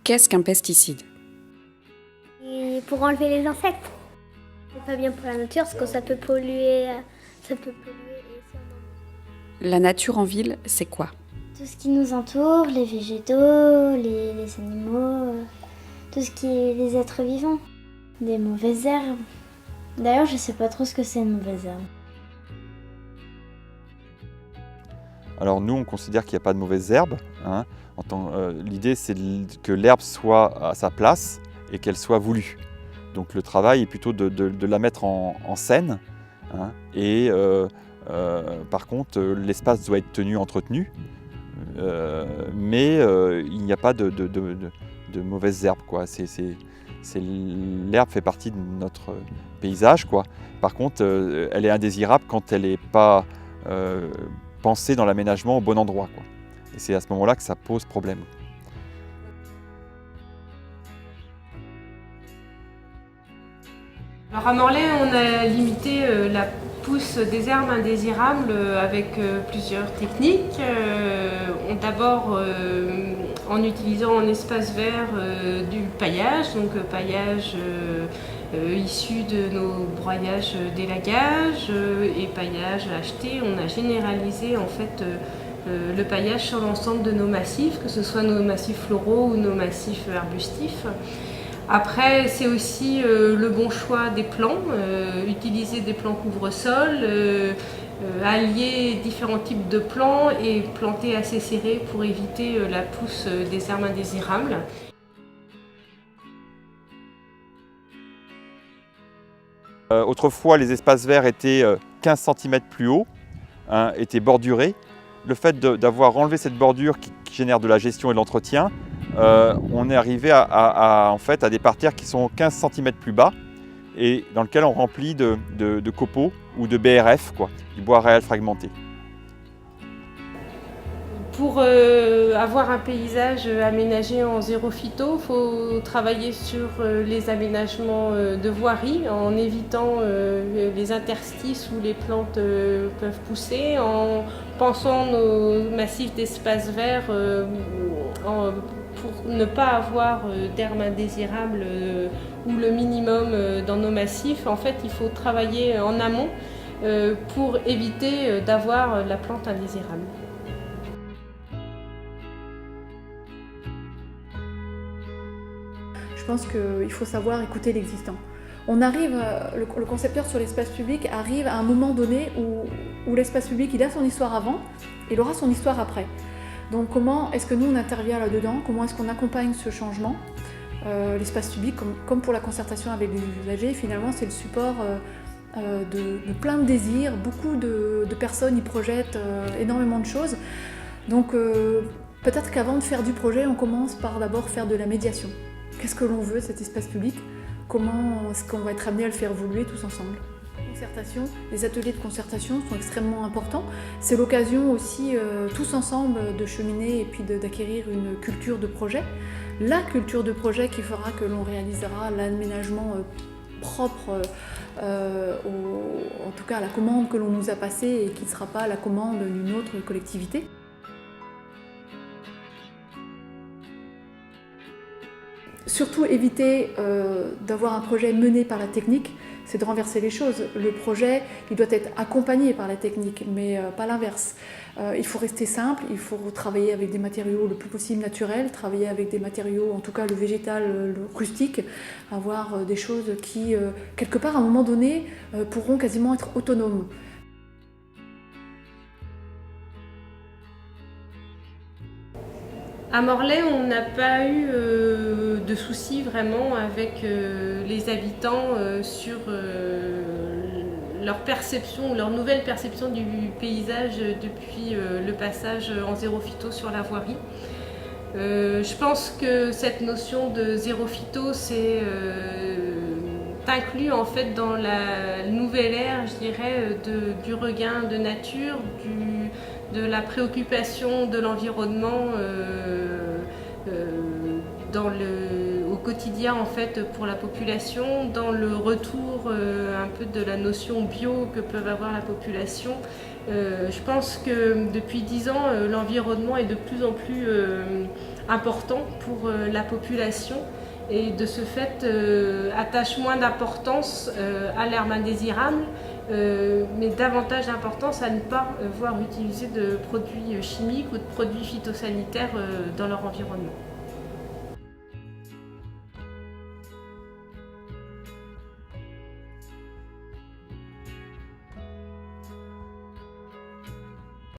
Qu'est-ce qu'un pesticide? Et pour enlever les insectes. C'est pas bien pour la nature parce que ça peut polluer. Ça peut polluer et si on en- La nature en ville, c'est quoi? Tout ce qui nous entoure, les végétaux, les animaux, tout ce qui est les êtres vivants. Des mauvaises herbes. D'ailleurs, je sais pas trop ce que c'est une mauvaise herbe. Alors nous, on considère qu'il n'y a pas de mauvaises herbes. Hein. L'idée, c'est que l'herbe soit à sa place et qu'elle soit voulue. Donc le travail est plutôt de la mettre en scène. Hein. Et par contre, l'espace doit être tenu, entretenu. Mais il n'y a pas de mauvaises herbes, quoi. L'herbe fait partie de notre paysage, quoi. Par contre, elle est indésirable quand elle n'est pas pensée dans l'aménagement au bon endroit, quoi. Et c'est à ce moment-là que ça pose problème. Alors à Morlaix, on a limité la pousse des herbes indésirables avec plusieurs techniques. D'abord en utilisant en espace vert du paillage, donc paillage issu de nos broyages d'élagage et paillage acheté. On a généralisé en fait le paillage sur l'ensemble de nos massifs, que ce soit nos massifs floraux ou nos massifs arbustifs. Après, c'est aussi le bon choix des plants, utiliser des plants couvre-sol, allier différents types de plants et planter assez serré pour éviter la pousse des herbes indésirables. Autrefois, les espaces verts étaient 15 cm plus hauts, hein, étaient bordurés. Le fait d'avoir enlevé cette bordure qui génère de la gestion et de l'entretien, on est arrivé en fait, à des parterres qui sont 15 cm plus bas et dans lesquels on remplit de copeaux ou de BRF, quoi, du bois réel fragmenté. Pour avoir un paysage aménagé en zéro phyto, il faut travailler sur les aménagements de voirie en évitant les interstices où les plantes peuvent pousser, en pensant nos massifs d'espaces verts pour ne pas avoir d'herbes indésirables ou le minimum dans nos massifs. En fait, il faut travailler en amont pour éviter d'avoir la plante indésirable. Je pense qu'il faut savoir écouter l'existant. On arrive, le concepteur sur l'espace public arrive à un moment donné où l'espace public il a son histoire avant et il aura son histoire après. Donc comment est-ce que nous on intervient là-dedans? Comment est-ce qu'on accompagne ce changement? L'espace public, comme pour la concertation avec les usagers, finalement c'est le support de plein de désirs. Beaucoup de personnes y projettent énormément de choses. Donc peut-être qu'avant de faire du projet, on commence par d'abord faire de la médiation. Qu'est-ce que l'on veut, cet espace public? Comment est-ce qu'on va être amené à le faire évoluer tous ensemble? Concertation, les ateliers de concertation sont extrêmement importants. C'est l'occasion aussi, tous ensemble, de cheminer et puis d'acquérir une culture de projet. La culture de projet qui fera que l'on réalisera l'aménagement propre, en tout cas à la commande que l'on nous a passée et qui ne sera pas à la commande d'une autre collectivité. Surtout éviter d'avoir un projet mené par la technique, c'est de renverser les choses. Le projet, il doit être accompagné par la technique, mais pas l'inverse. Il faut rester simple, il faut travailler avec des matériaux le plus possible naturels, travailler avec des matériaux, en tout cas le végétal, le rustique, avoir des choses qui, quelque part, à un moment donné, pourront quasiment être autonomes. À Morlaix, on n'a pas eu de soucis vraiment avec les habitants sur leur perception, leur nouvelle perception du paysage depuis le passage en zéro phyto sur la voirie. Je pense que cette notion de zéro phyto, c'est inclus en fait dans la nouvelle ère, je dirais, du regain de nature, de la préoccupation de l'environnement au quotidien en fait pour la population, dans le retour un peu de la notion bio que peuvent avoir la population. Je pense que depuis 10 ans, l'environnement est de plus en plus important pour la population et de ce fait attache moins d'importance à l'herbe indésirable, mais davantage d'importance à ne pas voir utiliser de produits chimiques ou de produits phytosanitaires dans leur environnement.